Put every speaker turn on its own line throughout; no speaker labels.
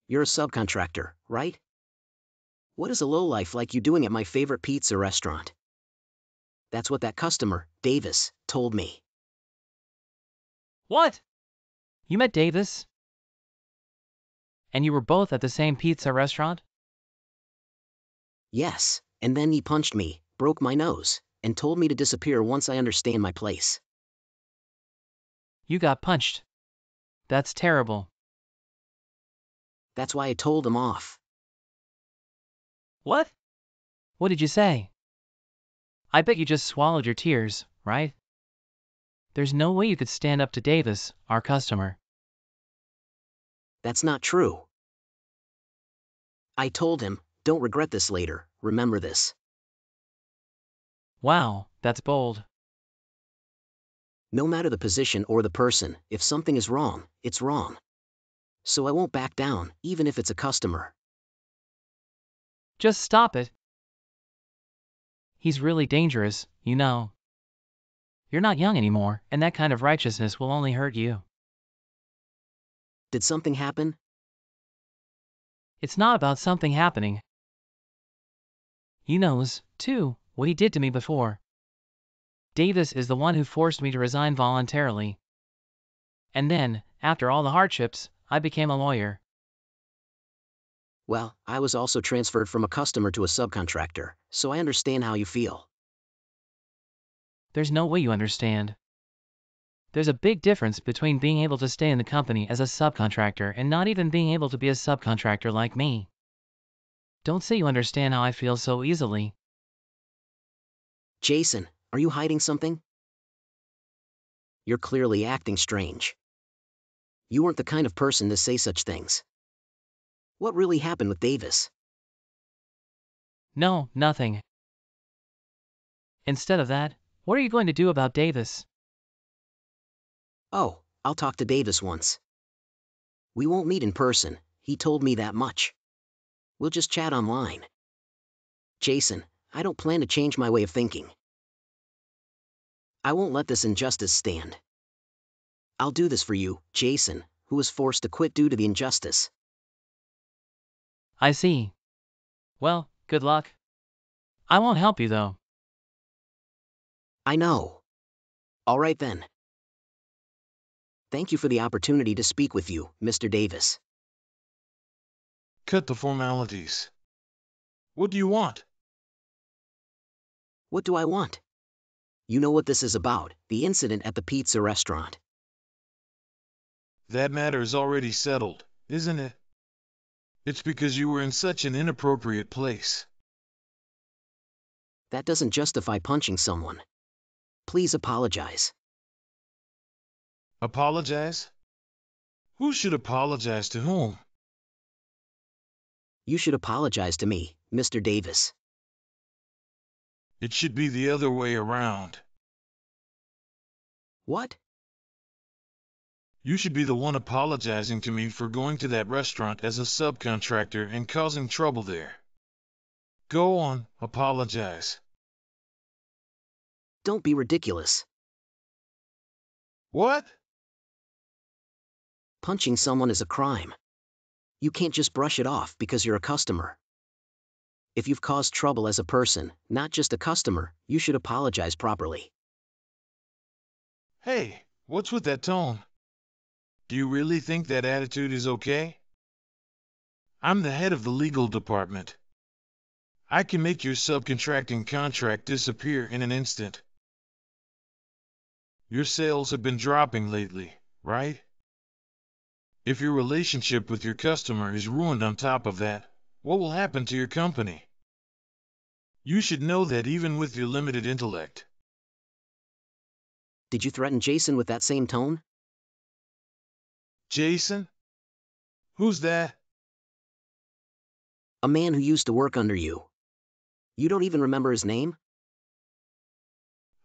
You're a subcontractor, right? What is a lowlife like you doing at my favorite pizza restaurant? That's what that customer, Davis, told me.
What? You met Davis? And you were both at the same pizza restaurant?
Yes, and then he punched me, broke my nose, and told me to disappear once I understand my place.
You got punched. That's terrible.
That's why I told him off.
What? What did you say? I bet you just swallowed your tears, right? There's no way you could stand up to Davis, our customer.
That's not true. I told him, don't regret this later, remember this.
Wow, that's bold.
No matter the position or the person, if something is wrong, it's wrong. So I won't back down, even if it's a customer.
Just stop it. He's really dangerous, you know. You're not young anymore, and that kind of righteousness will only hurt you.
Did something happen?
It's not about something happening. He knows, too, what he did to me before. Davis is the one who forced me to resign voluntarily. And then, after all the hardships, I became a lawyer.
Well, I was also transferred from a customer to a subcontractor, so I understand how you feel.
There's no way you understand. There's a big difference between being able to stay in the company as a subcontractor and not even being able to be a subcontractor like me. Don't say you understand how I feel so easily.
Jason, are you hiding something? You're clearly acting strange. You weren't the kind of person to say such things. What really happened with Davis?
No, nothing. Instead of that, what are you going to do about Davis?
Oh, I'll talk to Davis once. We won't meet in person, he told me that much. We'll just chat online. Jason, I don't plan to change my way of thinking. I won't let this injustice stand. I'll do this for you, Jason, who was forced to quit due to the injustice.
I see. Well, good luck. I won't help you though.
I know. All right then. Thank you for the opportunity to speak with you, Mr. Davis.
Cut the formalities. What do you want?
What do I want? You know what this is about, the incident at the pizza restaurant.
That matter is already settled, isn't it? It's because you were in such an inappropriate place.
That doesn't justify punching someone. Please apologize.
Apologize? Who should apologize to whom?
You should apologize to me, Mr. Davis.
It should be the other way around.
What?
You should be the one apologizing to me for going to that restaurant as a subcontractor and causing trouble there. Go on, apologize.
Don't be ridiculous.
What?
Punching someone is a crime. You can't just brush it off because you're a customer. If you've caused trouble as a person, not just a customer, you should apologize properly.
Hey, what's with that tone? Do you really think that attitude is okay? I'm the head of the legal department. I can make your subcontracting contract disappear in an instant. Your sales have been dropping lately, right? If your relationship with your customer is ruined on top of that, what will happen to your company? You should know that even with your limited intellect.
Did you threaten Jason with that same tone?
Jason? Who's that?
A man who used to work under you. You don't even remember his name?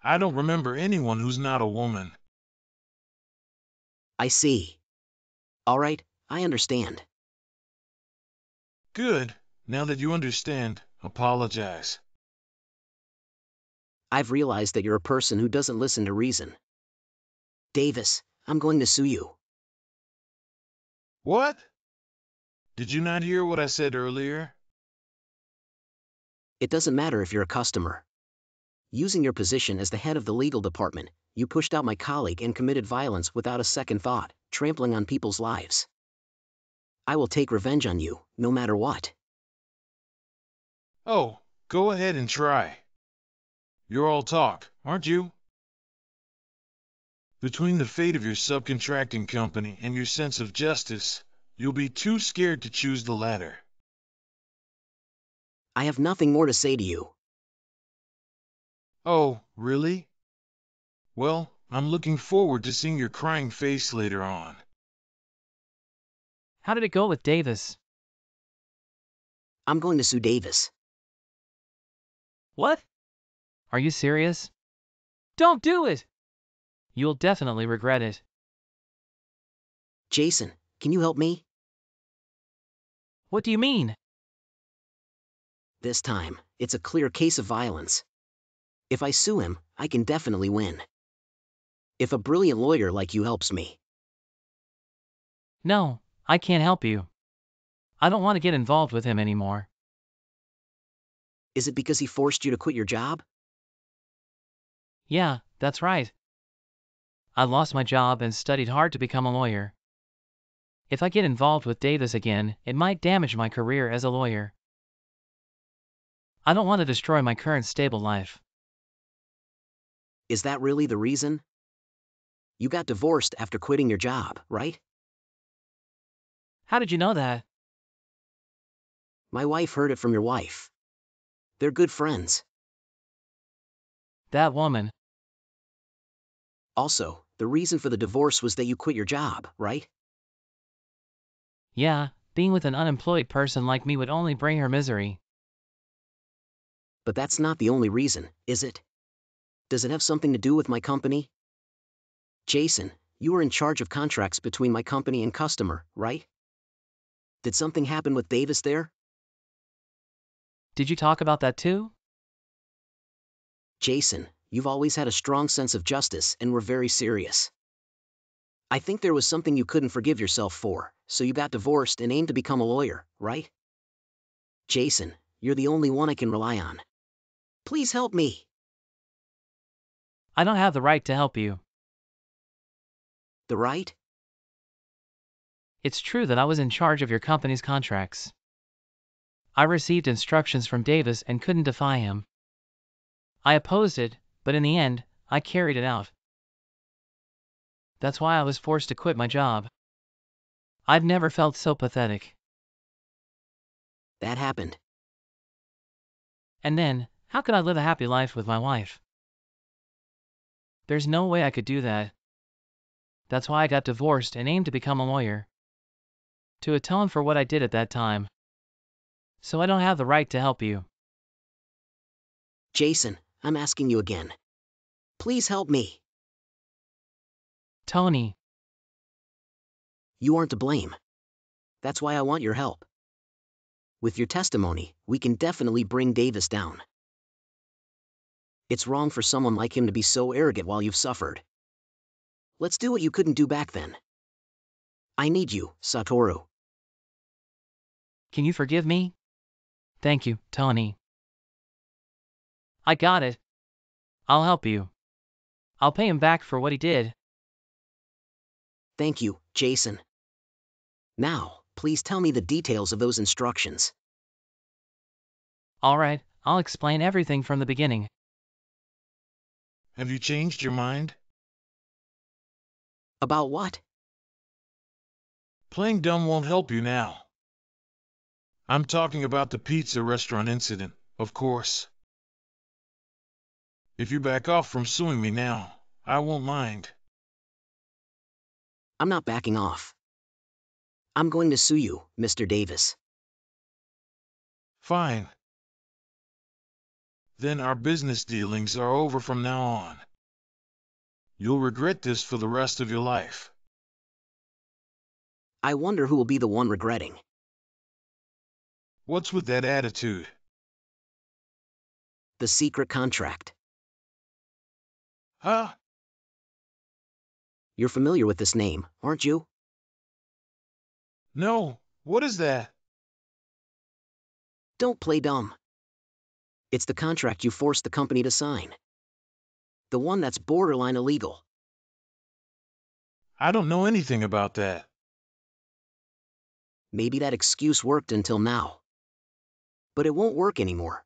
I don't remember anyone who's not a woman.
I see. All right, I understand.
Good. Now that you understand, apologize.
I've realized that you're a person who doesn't listen to reason. Davis, I'm going to sue you.
What? Did you not hear what I said earlier?
It doesn't matter if you're a customer. Using your position as the head of the legal department, you pushed out my colleague and committed violence without a second thought, trampling on people's lives. I will take revenge on you, no matter what.
Oh, go ahead and try. You're all talk, aren't you? Between the fate of your subcontracting company and your sense of justice, you'll be too scared to choose the latter.
I have nothing more to say to you.
Oh, really? Well, I'm looking forward to seeing your crying face later on.
How did it go with Davis?
I'm going to sue Davis.
What? Are you serious? Don't do it! You'll definitely regret it.
Jason, can you help me?
What do you mean?
This time, it's a clear case of violence. If I sue him, I can definitely win. If a brilliant lawyer like you helps me.
No, I can't help you. I don't want to get involved with him anymore.
Is it because he forced you to quit your job?
Yeah, that's right. I lost my job and studied hard to become a lawyer. If I get involved with Davis again, it might damage my career as a lawyer. I don't want to destroy my current stable life.
Is that really the reason? You got divorced after quitting your job, right?
How did you know that?
My wife heard it from your wife. They're good friends.
That woman.
Also, the reason for the divorce was that you quit your job, right?
Yeah, being with an unemployed person like me would only bring her misery.
But that's not the only reason, is it? Does it have something to do with my company? Jason, you were in charge of contracts between my company and customer, right? Did something happen with Davis there?
Did you talk about that too?
Jason, you've always had a strong sense of justice and were very serious. I think there was something you couldn't forgive yourself for, so you got divorced and aimed to become a lawyer, right? Jason, you're the only one I can rely on. Please help me.
I don't have the right to help you.
The right?
It's true that I was in charge of your company's contracts. I received instructions from Davis and couldn't defy him. I opposed it, but in the end, I carried it out. That's why I was forced to quit my job. I've never felt so pathetic.
That happened.
And then, how could I live a happy life with my wife? There's no way I could do that. That's why I got divorced and aimed to become a lawyer. To atone for what I did at that time. So I don't have the right to help you.
Jason, I'm asking you again. Please help me.
Tony,
You aren't to blame. That's why I want your help. With your testimony, we can definitely bring Davis down. It's wrong for someone like him to be so arrogant while you've suffered. Let's do what you couldn't do back then. I need you, Satoru.
can you forgive me? Thank you, Tony. I got it. I'll help you. I'll pay him back for what he did.
Thank you, Jason. Now, please tell me the details of those instructions.
Alright, I'll explain everything from the beginning.
Have you changed your mind?
About what?
Playing dumb won't help you now. I'm talking about the pizza restaurant incident, of course. If you back off from suing me now, I won't mind.
I'm not backing off. I'm going to sue you, Mr. Davis.
Fine. Then our business dealings are over from now on. You'll regret this for the rest of your life.
I wonder who will be the one regretting.
What's with that attitude?
The secret contract.
Huh?
You're familiar with this name, aren't you?
No, What is that?
Don't play dumb. It's the contract you forced the company to sign. The one that's borderline illegal.
I don't know anything about that.
Maybe that excuse worked until now. But it won't work anymore.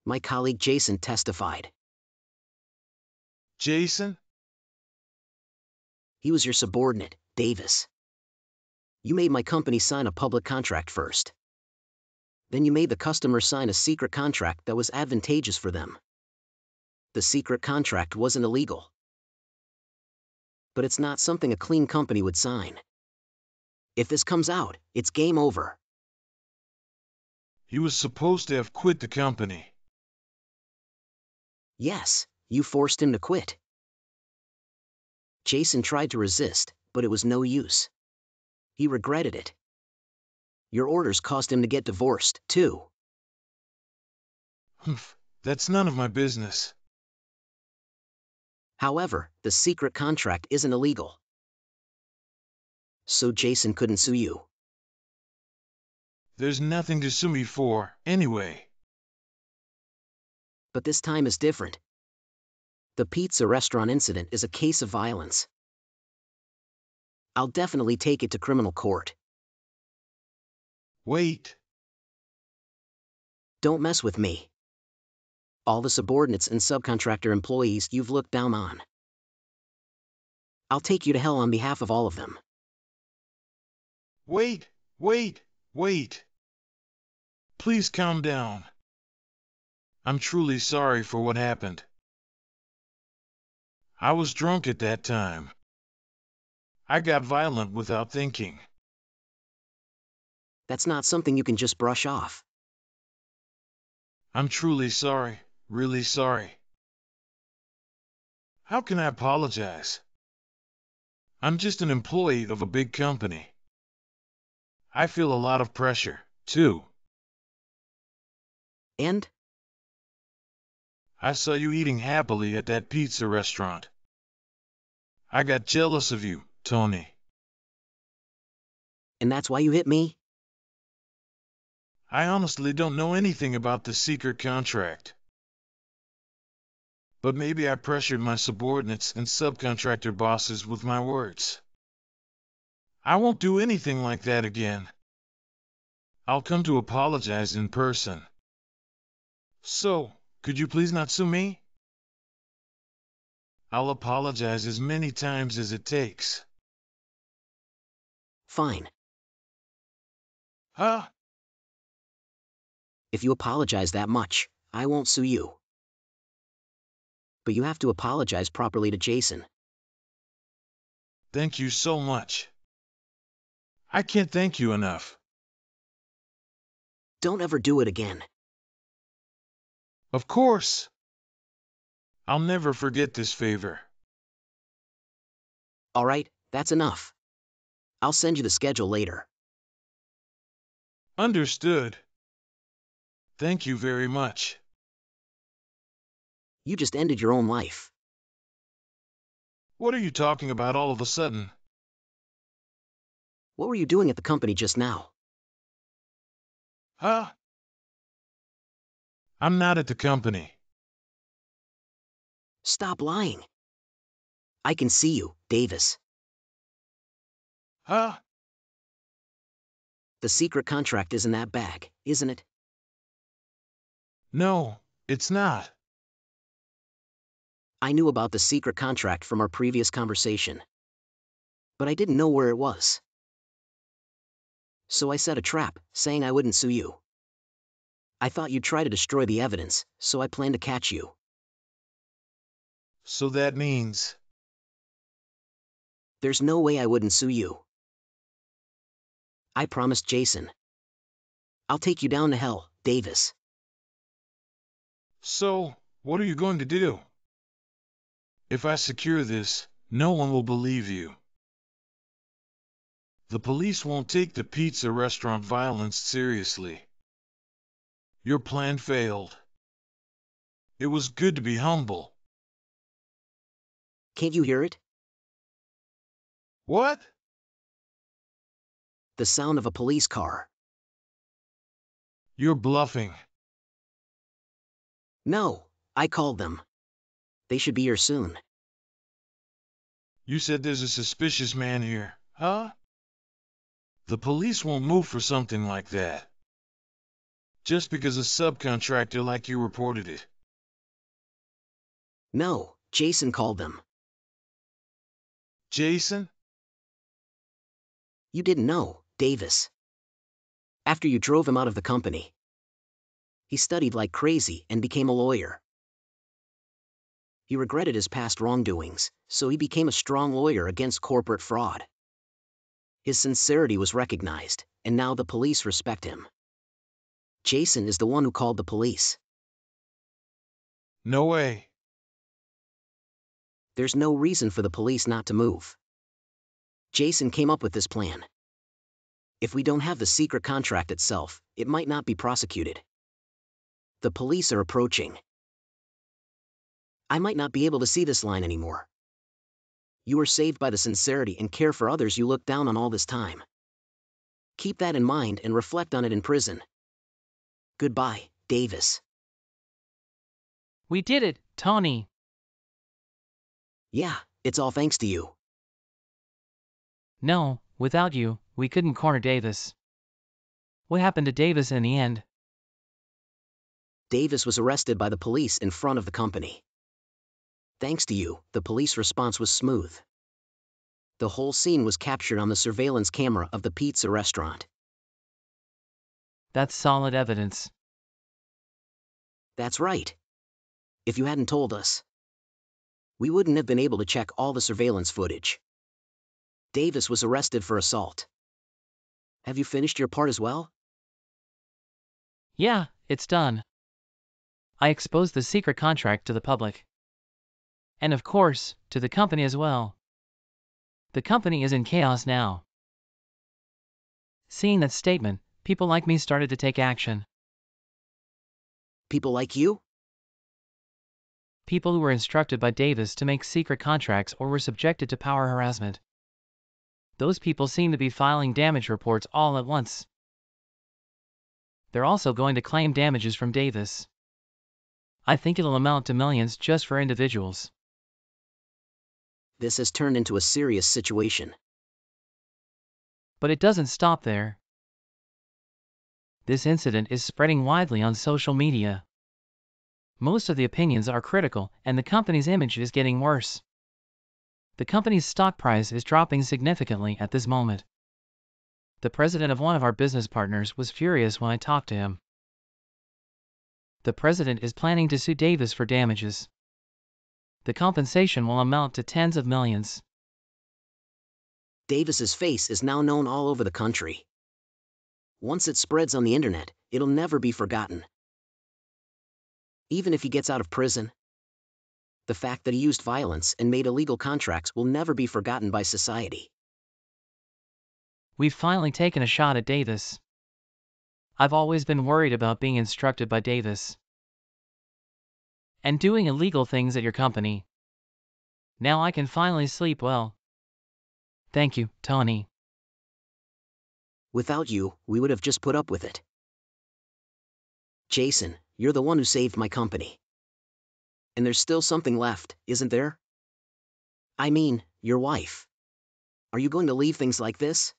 My colleague Jason testified.
Jason?
He was your subordinate, Davis. You made my company sign a public contract first. Then you made the customer sign a secret contract that was advantageous for them. The secret contract wasn't illegal. But it's not something a clean company would sign. If this comes out, it's game over.
He was supposed to have quit the company.
Yes, you forced him to quit. Jason tried to resist, but it was no use. He regretted it. Your orders caused him to get divorced, too.
Humph, that's none of my business.
However, the secret contract isn't illegal. So Jason couldn't sue you.
There's nothing to sue me for, anyway.
But this time is different. The pizza restaurant incident is a case of violence. I'll definitely take it to criminal court.
Wait.
Don't mess with me. All the subordinates and subcontractor employees you've looked down on. I'll take you to hell on behalf of all of them.
Wait. Please calm down. I'm truly sorry for what happened. I was drunk at that time. I got violent without thinking.
That's not something you can just brush off.
I'm truly sorry, really sorry. How can I apologize? I'm just an employee of a big company. I feel a lot of pressure, too.
And?
I saw you eating happily at that pizza restaurant. I got jealous of you, Tony.
And that's why you hit me?
I honestly don't know anything about the secret contract. But maybe I pressured my subordinates and subcontractor bosses with my words. I won't do anything like that again. I'll come to apologize in person. So, could you please not sue me? I'll apologize as many times as it takes.
Fine.
Huh?
If you apologize that much, I won't sue you. But you have to apologize properly to Jason.
Thank you so much. I can't thank you enough.
Don't ever do it again.
Of course. I'll never forget this favor.
All right, that's enough. I'll send you the schedule later.
Understood. Thank you very much.
You just ended your own life.
What are you talking about all of a sudden?
What were you doing at the company just now?
Huh? I'm not at the company.
Stop lying. I can see you, Davis.
Huh?
The secret contract is in that bag, isn't it?
No, it's not.
I knew about the secret contract from our previous conversation. But I didn't know where it was. So I set a trap, saying I wouldn't sue you. I thought you'd try to destroy the evidence, so I planned to catch you.
So that means...
There's no way I wouldn't sue you. I promised Jason. I'll take you down to hell, Davis.
So, what are you going to do? If I secure this, no one will believe you. The police won't take the pizza restaurant violence seriously. Your plan failed. It was good to be humble.
Can't you hear it?
What?
The sound of a police car.
You're bluffing.
No, I called them. They should be here soon.
You said there's a suspicious man here, huh? The police won't move for something like that. Just because a subcontractor like you reported it.
No, Jason called them.
Jason?
You didn't know, Davis. After you drove him out of the company. He studied like crazy and became a lawyer. He regretted his past wrongdoings, so he became a strong lawyer against corporate fraud. His sincerity was recognized, and now the police respect him. Jason is the one who called the police.
No way.
There's no reason for the police not to move. Jason came up with this plan. If we don't have the secret contract itself, it might not be prosecuted. The police are approaching. I might not be able to see this line anymore. You were saved by the sincerity and care for others you looked down on all this time. Keep that in mind and reflect on it in prison. Goodbye, Davis.
We did it, Tony.
Yeah, it's all thanks to you.
No, without you, we couldn't corner Davis. What happened to Davis in the end?
Davis was arrested by the police in front of the company. Thanks to you, the police response was smooth. The whole scene was captured on the surveillance camera of the pizza restaurant.
That's solid evidence.
That's right. If you hadn't told us, we wouldn't have been able to check all the surveillance footage. Davis was arrested for assault. Have you finished your part as well?
Yeah, it's done. I exposed the secret contract to the public. And of course, to the company as well. The company is in chaos now. Seeing that statement, people like me started to take action.
People like you?
People who were instructed by Davis to make secret contracts or were subjected to power harassment. Those people seem to be filing damage reports all at once. They're also going to claim damages from Davis. I think it'll amount to millions just for individuals.
This has turned into a serious situation.
But it doesn't stop there. This incident is spreading widely on social media. Most of the opinions are critical, and the company's image is getting worse. The company's stock price is dropping significantly at this moment. The president of one of our business partners was furious when I talked to him. The president is planning to sue Davis for damages. The compensation will amount to tens of millions.
Davis's face is now known all over the country. Once it spreads on the internet, it'll never be forgotten. Even if he gets out of prison, the fact that he used violence and made illegal contracts will never be forgotten by society.
We've finally taken a shot at Davis. I've always been worried about being instructed by Davis and doing illegal things at your company. Now I can finally sleep well. Thank you, Tony.
Without you, we would have just put up with it. Jason, you're the one who saved my company. And there's still something left, isn't there? I mean, your wife. Are you going to leave things like this?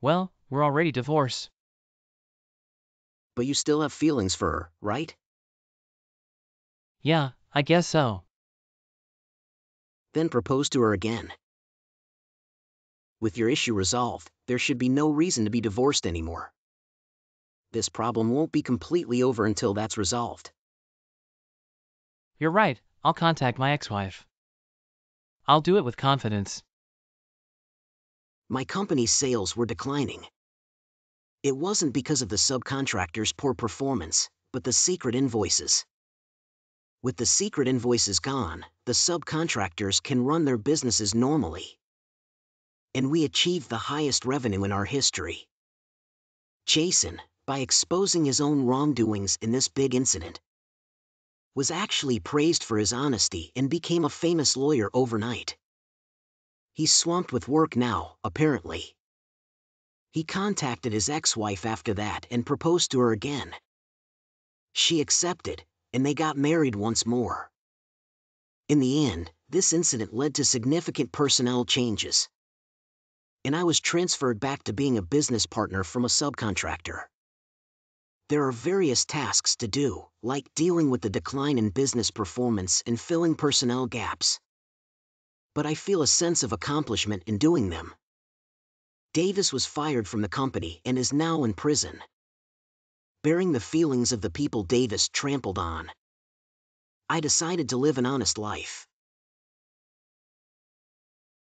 Well, we're already divorced.
But you still have feelings for her, right?
Yeah, I guess so.
Then propose to her again. With your issue resolved, there should be no reason to be divorced anymore. This problem won't be completely over until that's resolved.
You're right, I'll contact my ex-wife. I'll do it with confidence.
My company's sales were declining. It wasn't because of the subcontractor's poor performance, but the secret invoices. With the secret invoices gone, the subcontractors can run their businesses normally. And we achieved the highest revenue in our history. Jason, by exposing his own wrongdoings in this big incident, was actually praised for his honesty and became a famous lawyer overnight. He's swamped with work now, apparently. He contacted his ex-wife after that and proposed to her again. She accepted, and they got married once more. In the end, this incident led to significant personnel changes, and I was transferred back to being a business partner from a subcontractor. There are various tasks to do, like dealing with the decline in business performance and filling personnel gaps. But I feel a sense of accomplishment in doing them. Davis was fired from the company and is now in prison, bearing the feelings of the people Davis trampled on. I decided to live an honest life.